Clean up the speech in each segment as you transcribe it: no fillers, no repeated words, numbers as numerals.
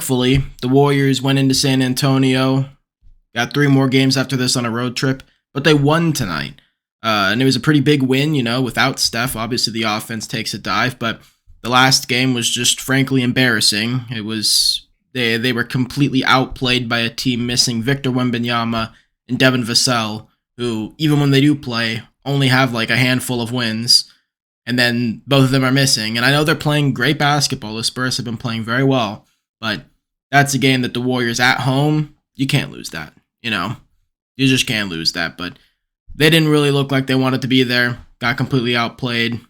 thankfully, the Warriors went into San Antonio, got 3 more games after this on a road trip, but they won tonight. And it was a pretty big win, without Steph. Obviously, the offense takes a dive, but the last game was just frankly embarrassing. It was they were completely outplayed by a team missing Victor Wembanyama and Devin Vassell, who, even when they do play, only have like a handful of wins, and then both of them are missing. And I know they're playing great basketball. The Spurs have been playing very well, but that's a game that the Warriors at home, you can't lose that. You just can't lose that. But they didn't really look like they wanted to be there. Got completely outplayed.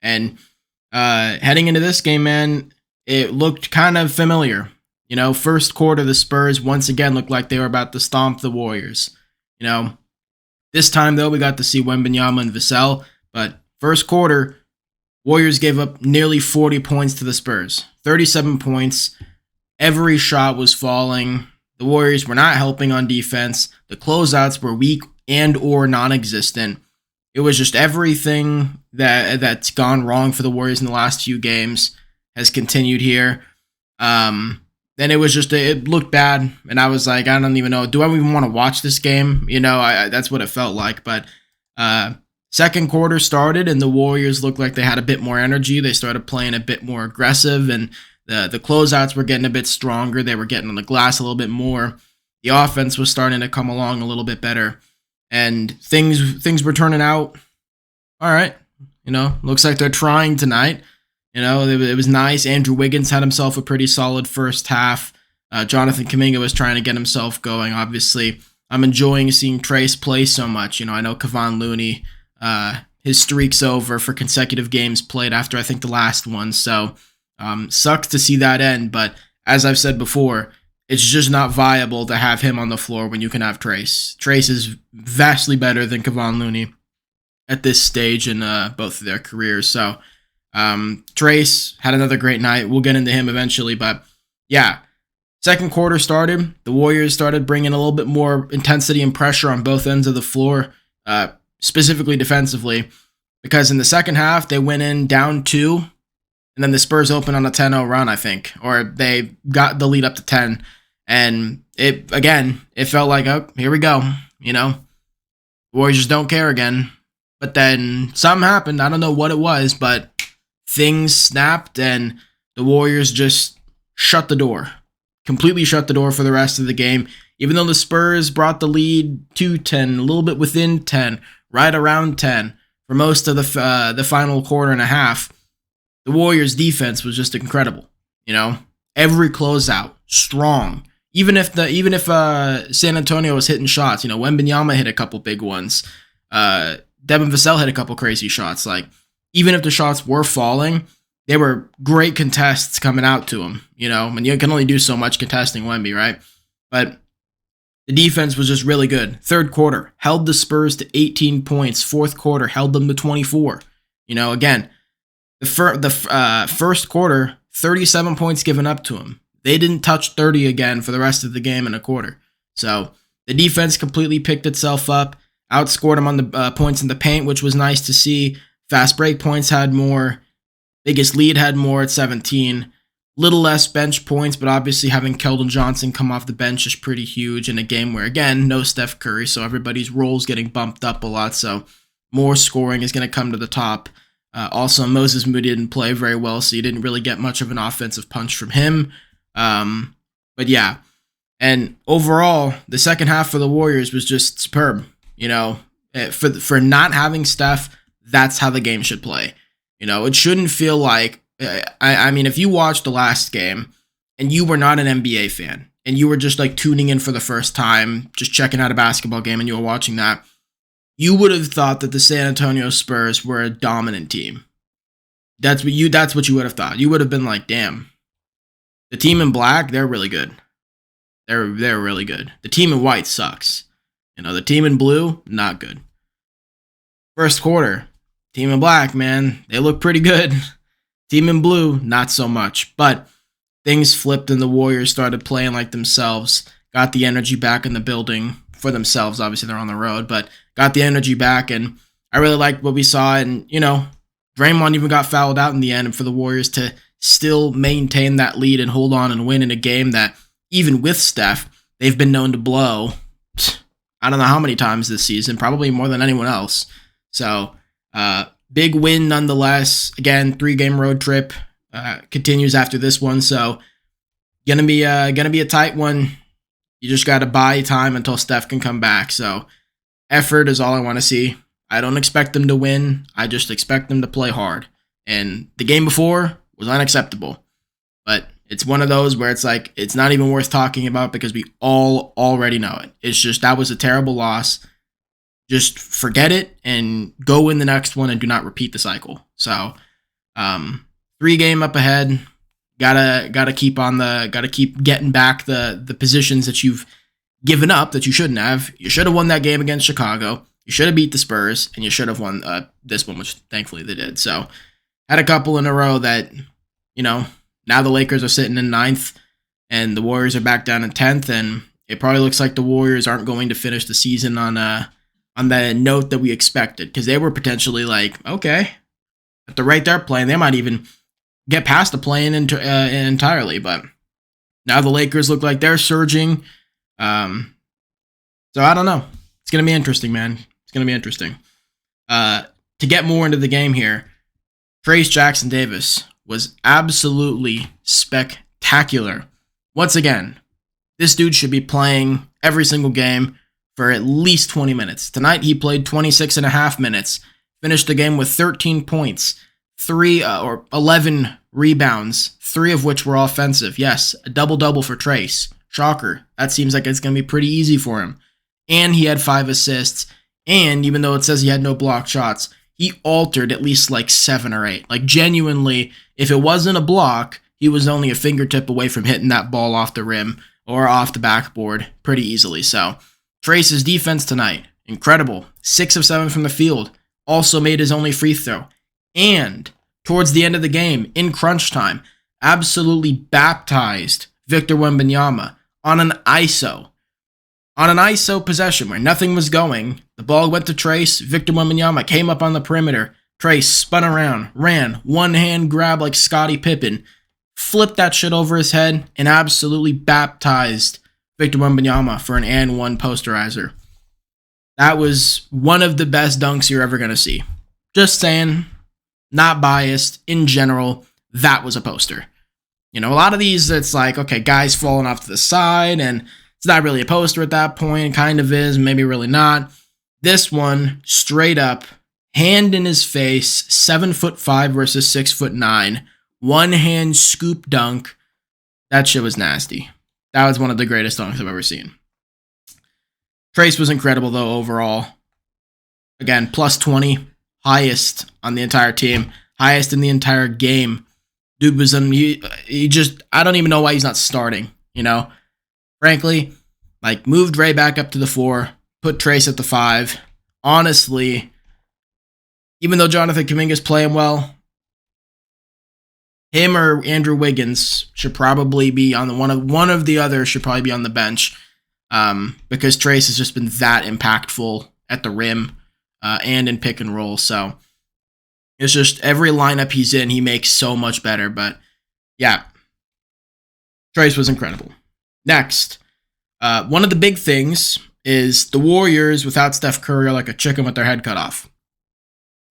And heading into this game, man, it looked kind of familiar. First quarter, the Spurs once again looked like they were about to stomp the Warriors. This time, though, we got to see Wembanyama and Vassell. But first quarter, Warriors gave up nearly 40 points to the Spurs. 37 points. Every shot was falling. The Warriors were not helping on defense. The closeouts were weak and or non-existent. It was just everything that's gone wrong for the Warriors in the last few games has continued here. And it was just, it looked bad. And I was like, I don't even know. Do I even want to watch this game? That's what it felt like. But second quarter started and the Warriors looked like they had a bit more energy. They started playing a bit more aggressive and the closeouts were getting a bit stronger. They were getting on the glass a little bit more. The offense was starting to come along a little bit better. And things were turning out all right. Looks like they're trying tonight. It was nice. Andrew Wiggins had himself a pretty solid first half. Jonathan Kuminga was trying to get himself going. Obviously, I'm enjoying seeing Trayce play so much. I know Kevon Looney, his streak's over for consecutive games played after I think the last one. So sucks to see that end. But as I've said before, it's just not viable to have him on the floor when you can have Trayce. Trayce is vastly better than Kevon Looney at this stage in both of their careers. So Trayce had another great night. We'll get into him eventually. But yeah, second quarter started. The Warriors started bringing a little bit more intensity and pressure on both ends of the floor, specifically defensively, because in the second half, they went in down 2. And then the Spurs opened on a 10-0 run, I think. Or they got the lead up to 10. And it felt like, oh, here we go. Warriors just don't care again. But then something happened. I don't know what it was, but things snapped and the Warriors just shut the door. Completely shut the door for the rest of the game. Even though the Spurs brought the lead to 10, a little bit within 10, right around 10, for most of the final quarter and a half, the Warriors' defense was just incredible. Every closeout strong. Even if San Antonio was hitting shots, Wembanyama hit a couple big ones. Devin Vassell hit a couple crazy shots. Like, even if the shots were falling, they were great contests coming out to him. And you can only do so much contesting Wemby, right? But the defense was just really good. Third quarter held the Spurs to 18 points. Fourth quarter held them to 24. Again. The first quarter, 37 points given up to him. They didn't touch 30 again for the rest of the game in a quarter. So the defense completely picked itself up, outscored them on the points in the paint, which was nice to see. Fast break points had more. Biggest lead had more at 17. Little less bench points, but obviously having Keldon Johnson come off the bench is pretty huge in a game where, again, no Steph Curry, so everybody's roles getting bumped up a lot. So more scoring is going to come to the top. Also, Moses Moody didn't play very well, so you didn't really get much of an offensive punch from him. But yeah, and overall, the second half for the Warriors was just superb. For not having Steph, that's how the game should play. It shouldn't feel like, I mean, if you watched the last game and you were not an NBA fan and you were just like tuning in for the first time, just checking out a basketball game and you were watching that, you would have thought that the San Antonio Spurs were a dominant team. That's what you would have thought. You would have been like, damn, the team in black, they're really good. They're really good. The team in white sucks. The team in blue, not good. First quarter, team in black, man, they look pretty good. Team in blue, not so much. But things flipped and the Warriors started playing like themselves, got the energy back in the building for themselves. Obviously, they're on the road, but got the energy back, and I really liked what we saw. And, Draymond even got fouled out in the end, and for the Warriors to still maintain that lead and hold on and win in a game that, even with Steph, they've been known to blow, I don't know how many times this season, probably more than anyone else. So, big win nonetheless. Again, 3-game road trip continues after this one. So, gonna be a tight one. You just got to buy time until Steph can come back. So, effort is all I want to see. I don't expect them to win. I just expect them to play hard. And the game before was unacceptable. But it's one of those where it's like, it's not even worth talking about because we all already know it. It's just, that was a terrible loss. Just forget it and go win the next one and do not repeat the cycle. So, 3-game up ahead. Gotta keep getting back the positions that you've given up that you shouldn't have. You should have won that game against Chicago. You should have beat the Spurs, and you should have won this one, which thankfully they did. So, had a couple in a row that, now the Lakers are sitting in 9th, and the Warriors are back down in 10th, and it probably looks like the Warriors aren't going to finish the season on the note that we expected, because they were potentially like, okay, at the rate they're playing, they might even get past the play-in entirely, but now the Lakers look like they're surging. So I don't know. It's going to be interesting, man. It's going to be interesting. To get more into the game here, Trayce Jackson-Davis was absolutely spectacular. Once again, this dude should be playing every single game for at least 20 minutes. Tonight, he played 26 and a half minutes, finished the game with 13 points, 11 rebounds, 3 of which were offensive. Yes, a double-double for Trayce. Shocker. That seems like it's going to be pretty easy for him. And he had 5 assists, and even though it says he had no blocked shots, he altered at least like 7 or 8. Like, genuinely, if it wasn't a block, he was only a fingertip away from hitting that ball off the rim or off the backboard pretty easily. So, Trayce's defense tonight, incredible. 6 of 7 from the field. Also made his only free throw. And towards the end of the game, in crunch time, absolutely baptized Victor Wembanyama on an ISO. On an ISO possession where nothing was going, the ball went to Trayce. Victor Wembanyama came up on the perimeter. Trayce spun around, ran, one-hand grab like Scottie Pippen, flipped that shit over his head, and absolutely baptized Victor Wembanyama for an and one posterizer. That was one of the best dunks you're ever going to see. Just saying, not biased. In general, that was a poster. A lot of these, it's like, okay, guys falling off to the side, and it's not really a poster at that point. Kind of is, maybe really not. This one, straight up, hand in his face, 7'5" versus 6'9", one-hand scoop dunk. That shit was nasty. That was one of the greatest dunks I've ever seen. Trayce was incredible, though, overall. Again, plus 20, highest on the entire team, highest in the entire game. Dude was he just, I don't even know why he's not starting, Frankly, moved Ray back up to the 4, put Trayce at the 5. Honestly, even though Jonathan Kuminga's playing well, him or Andrew Wiggins should probably be on the one of the others should probably be on the bench, because Trayce has just been that impactful at the rim and in pick and roll. So it's just every lineup he's in, he makes so much better. But yeah, Trayce was incredible. Next, one of the big things is the Warriors without Steph Curry are like a chicken with their head cut off.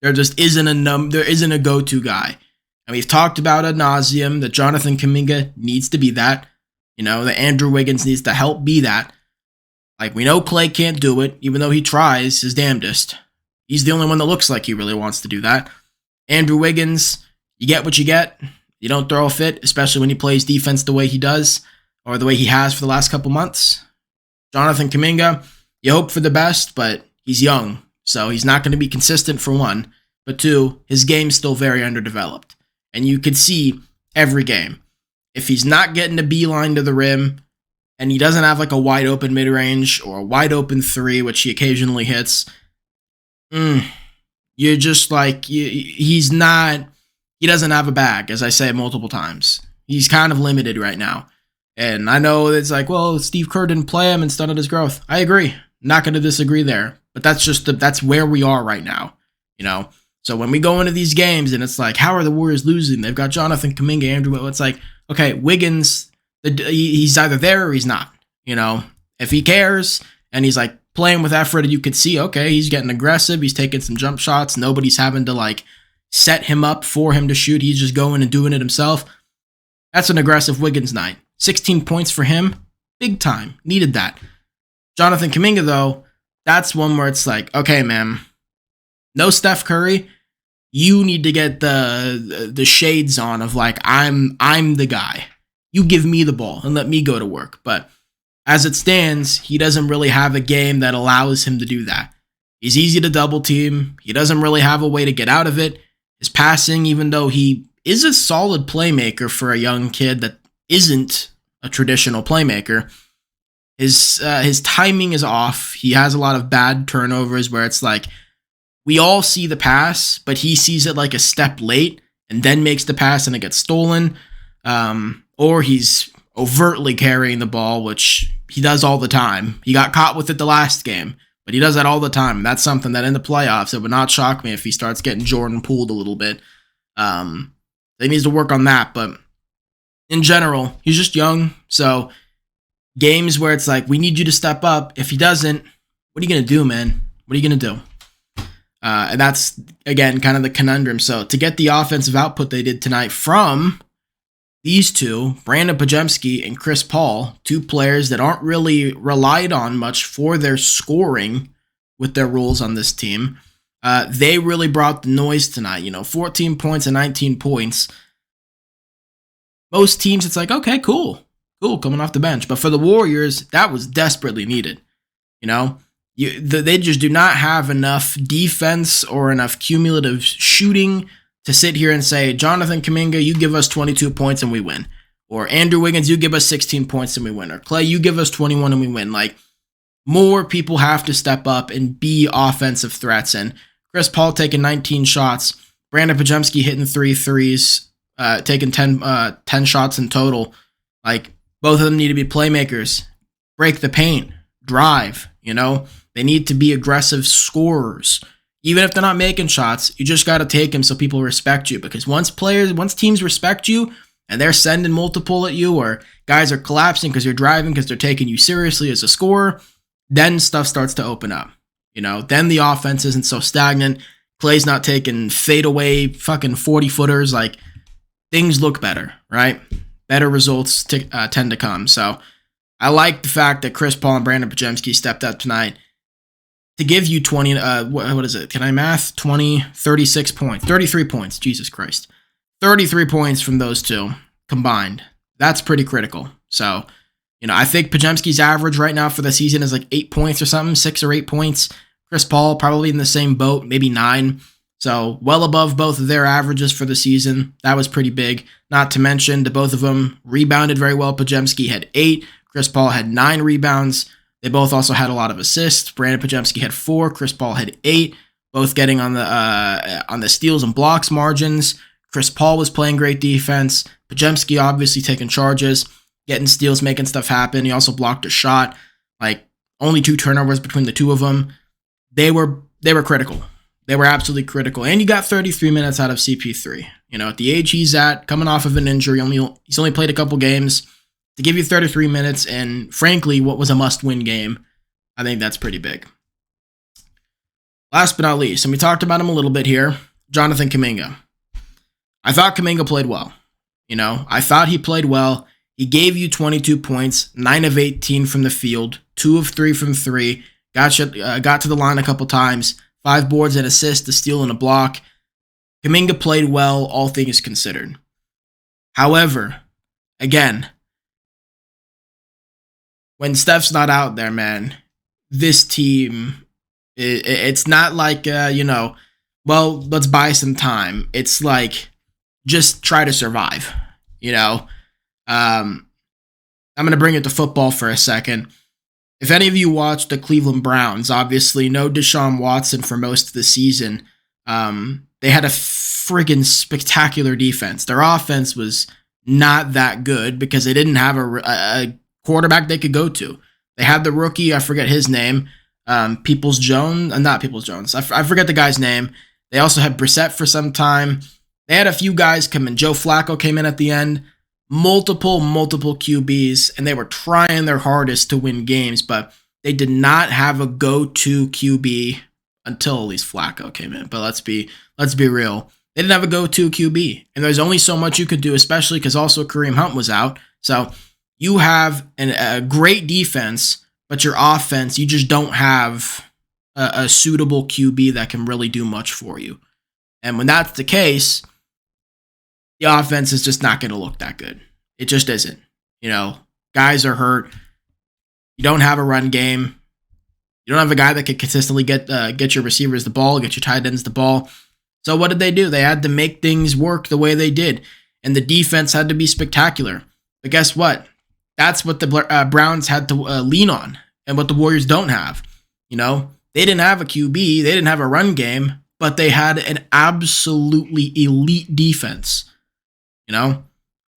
There just isn't a go-to guy. And we've talked about ad nauseum that Jonathan Kuminga needs to be that. That Andrew Wiggins needs to help be that. We know Clay can't do it, even though he tries his damnedest. He's the only one that looks like he really wants to do that. Andrew Wiggins, you get what you get. You don't throw a fit, especially when he plays defense the way he does, or the way he has for the last couple months. Jonathan Kuminga, you hope for the best, but he's young, so he's not going to be consistent for one. But two, his game's still very underdeveloped. And you could see every game. If he's not getting a beeline to the rim, and he doesn't have a wide open mid-range or a wide open 3, which he occasionally hits, you're just he doesn't have a bag, as I say multiple times. He's kind of limited right now. And I know it's well, Steve Kerr didn't play him and stunted his growth. I agree. Not going to disagree there. But that's where we are right now. So when we go into these games and it's like, how are the Warriors losing? They've got Jonathan Kuminga, Andrew. It's like, okay, Wiggins, he's either there or he's not. You know, if he cares and he's like playing with effort and you could see, okay, he's getting aggressive. He's taking some jump shots. Nobody's having to like set him up for him to shoot. He's just going and doing it himself. That's an aggressive Wiggins night. 16 points for him. Big time. Needed that. Jonathan Kuminga, though, that's one where it's like, okay, man, no Steph Curry. You need to get the shades on of like, I'm the guy. You give me the ball and let me go to work. But as it stands, he doesn't really have a game that allows him to do that. He's easy to double team. He doesn't really have a way to get out of it. His passing, even though he is a solid playmaker for a young kid that isn't a traditional playmaker, his timing is off. He has a lot of bad turnovers where it's like, we all see the pass, but he sees it like a step late and then makes the pass and it gets stolen. Or he's overtly carrying the ball, which he does all the time. He got caught with it the last game, but he does that all the time. That's something that in the playoffs, it would not shock me if he starts getting Jordan pooled a little bit. He needs to work on that, but in general, he's just young. So games where it's like, we need you to step up. If he doesn't, what are you going to do, man? What are you going to do? And that's, again, kind of the conundrum. So to get the offensive output they did tonight from these two, Brandon Podziemski and Chris Paul, two players that aren't really relied on much for their scoring with their roles on this team, they really brought the noise tonight. 14 points and 19 points. Most teams, it's like, okay, cool, coming off the bench. But for the Warriors, that was desperately needed. They just do not have enough defense or enough cumulative shooting to sit here and say, Jonathan Kuminga, you give us 22 points and we win. Or Andrew Wiggins, you give us 16 points and we win. Or Clay, you give us 21 and we win. Like, more people have to step up and be offensive threats. And Chris Paul taking 19 shots. Brandon Podziemski hitting 3 threes, taking 10 shots in total. Like, both of them need to be playmakers. Break the paint. Drive, They need to be aggressive scorers. Even if they're not making shots, you just got to take them so people respect you. Because once teams respect you and they're sending multiple at you, or guys are collapsing because you're driving because they're taking you seriously as a scorer, then stuff starts to open up. Then the offense isn't so stagnant. Clay's not taking fadeaway fucking 40-footers. Like, things look better, right? Better results tend to come. So I like the fact that Chris Paul and Brandon Podziemski stepped up tonight to give you 20, what is it? Can I math? 36 points. 33 points. Jesus Christ. 33 points from those two combined. That's pretty critical. So, I think Podziemski's average right now for the season is like 8 points or something, 6 or 8 points. Chris Paul probably in the same boat, maybe 9. So well above both of their averages for the season. That was pretty big. Not to mention the both of them rebounded very well. Podziemski had 8. Chris Paul had 9 rebounds. They both also had a lot of assists. Brandon Podziemski had 4. Chris Paul had 8. Both getting on the steals and blocks margins. Chris Paul was playing great defense. Podziemski obviously taking charges, getting steals, making stuff happen. He also blocked a shot. Like, only 2 turnovers between the two of them. They were critical. They were absolutely critical. And you got 33 minutes out of CP3. At the age he's at, coming off of an injury, he's only played a couple games. To give you 33 minutes and, frankly, what was a must-win game, I think that's pretty big. Last but not least, and we talked about him a little bit here, Jonathan Kuminga. I thought Kuminga played well. I thought he played well. He gave you 22 points, 9 of 18 from the field, 2 of 3 from 3, got to the line a couple times, 5 boards and assists, a steal and a block. Kuminga played well, all things considered. However, again, when Steph's not out there, man, this team, it's not like, well, let's buy some time. It's like, just try to survive, I'm going to bring it to football for a second. If any of you watched the Cleveland Browns, obviously no Deshaun Watson for most of the season. They had a friggin' spectacular defense. Their offense was not that good because they didn't have a quarterback they could go to. They had the rookie, I forget his name, Peoples-Jones. I forget the guy's name. They also had Brissett for some time. They had a few guys come in. Joe Flacco came in at the end. Multiple QBs, and they were trying their hardest to win games, but they did not have a go-to QB until at least Flacco came in. But let's be real. They didn't have a go-to QB, and there's only so much you could do, especially because also Kareem Hunt was out. So you have a great defense, but your offense, you just don't have a suitable QB that can really do much for you. And when that's the case, the offense is just not going to look that good. It just isn't. You know, guys are hurt. You don't have a run game. You don't have a guy that can consistently get your receivers the ball, get your tight ends the ball. So what did they do? They had to make things work the way they did, and the defense had to be spectacular. But guess what? That's what the Browns had to lean on, and what the Warriors don't have. You know, they didn't have a QB, they didn't have a run game, but they had an absolutely elite defense. You know,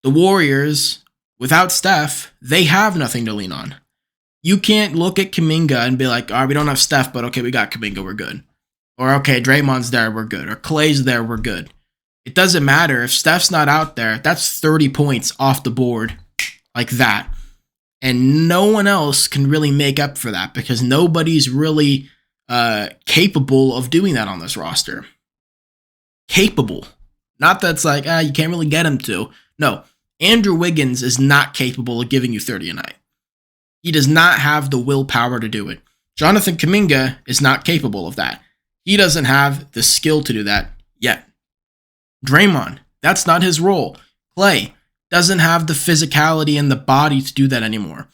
the Warriors, without Steph, they have nothing to lean on. You can't look at Kuminga and be like, all right, we don't have Steph, but okay, we got Kuminga, we're good. Or, okay, Draymond's there, we're good. Or Clay's there, we're good. It doesn't matter. If Steph's not out there, that's 30 points off the board like that. And no one else can really make up for that because nobody's really capable of doing that on this roster. Capable. Not that's like, you can't really get him to. No, Andrew Wiggins is not capable of giving you 30 a night. He does not have the willpower to do it. Jonathan Kuminga is not capable of that. He doesn't have the skill to do that yet. Draymond, that's not his role. Clay doesn't have the physicality and the body to do that anymore.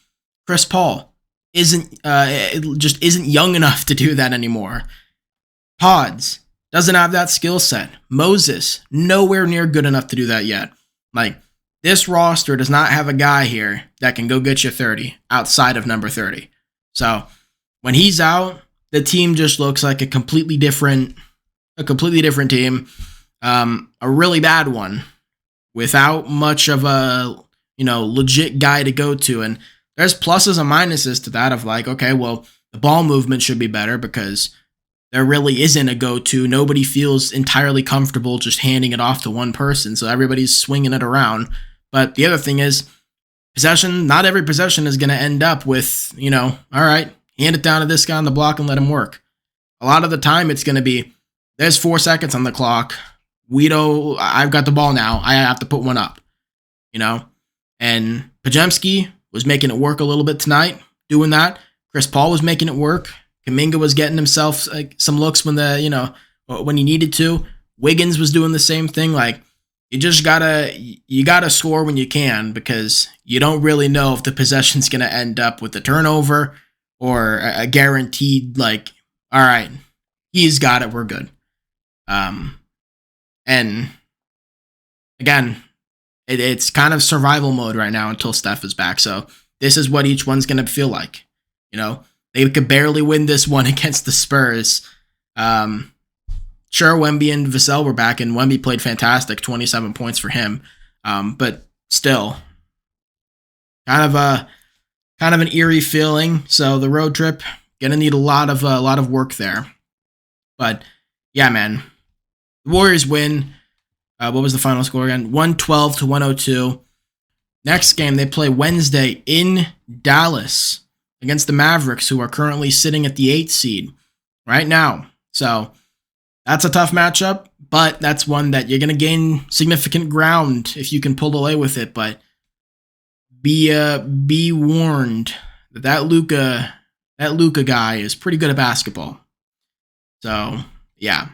Chris Paul isn't young enough to do that anymore. Podz doesn't have that skill set. Moses, nowhere near good enough to do that yet. Like, this roster does not have a guy here that can go get you 30 outside of number 30. So when he's out, the team just looks like a completely different team, a really bad one, without much of a legit guy to go to. And there's pluses and minuses to that of like, okay, well, the ball movement should be better because there really isn't a go-to. Nobody feels entirely comfortable just handing it off to one person, so everybody's swinging it around. But the other thing is, possession, not every possession is going to end up with, all right, hand it down to this guy on the block and let him work. A lot of the time it's going to be, there's 4 seconds on the clock. I've got the ball now. I have to put one up, And Podziemski was making it work a little bit tonight, doing that. Chris Paul was making it work. Kuminga was getting himself some looks when when he needed to. Wiggins was doing the same thing. Like, you gotta score when you can because you don't really know if the possession's gonna end up with a turnover or a guaranteed all right, he's got it, we're good. And again, it's kind of survival mode right now until Steph is back. So this is what each one's gonna feel like. They could barely win this one against the Spurs. Sure, Wemby and Vassell were back, and Wemby played fantastic, 27 points for him. But still, kind of an eerie feeling. So the road trip gonna need a lot of work there. But yeah, man, the Warriors win. What was the final score again? 112-102. Next game they play Wednesday in Dallas against the Mavericks, who are currently sitting at the 8th seed right now. So that's a tough matchup, but that's one that you're going to gain significant ground if you can pull away with it. But be warned that Luka guy is pretty good at basketball. So yeah,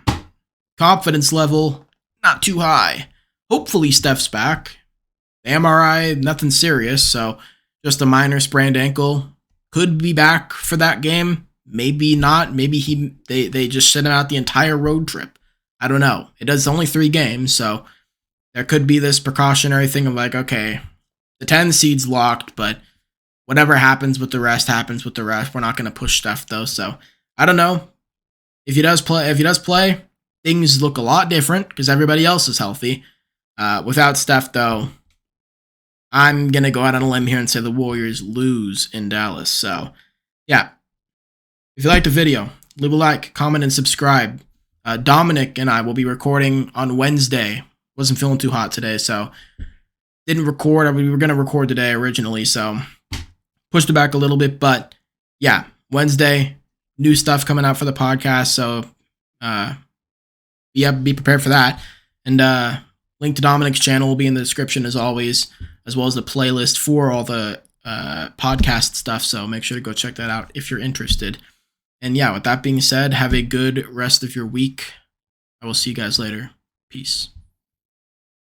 confidence level not too high. Hopefully Steph's back. The MRI, nothing serious, so just a minor sprained ankle. Could be back for that game. Maybe not. Maybe they just sent him out the entire road trip. I don't know. It's only 3 games, so there could be this precautionary thing of like, okay, the 10 seed's locked, but whatever happens with the rest happens with the rest. We're not going to push stuff though, so I don't know. If he does play, things look a lot different because everybody else is healthy. Without Steph though, I'm going to go out on a limb here and say the Warriors lose in Dallas. So, yeah. If you liked the video, leave a like, comment, and subscribe. Dominic and I will be recording on Wednesday. Wasn't feeling too hot today, so didn't record. We were going to record today originally, so pushed it back a little bit. But yeah, Wednesday, new stuff coming out for the podcast. So yeah, be prepared for that. And link to Dominic's channel will be in the description as always, as well as the playlist for all the podcast stuff. So make sure to go check that out if you're interested. And yeah, with that being said, have a good rest of your week. I will see you guys later. Peace.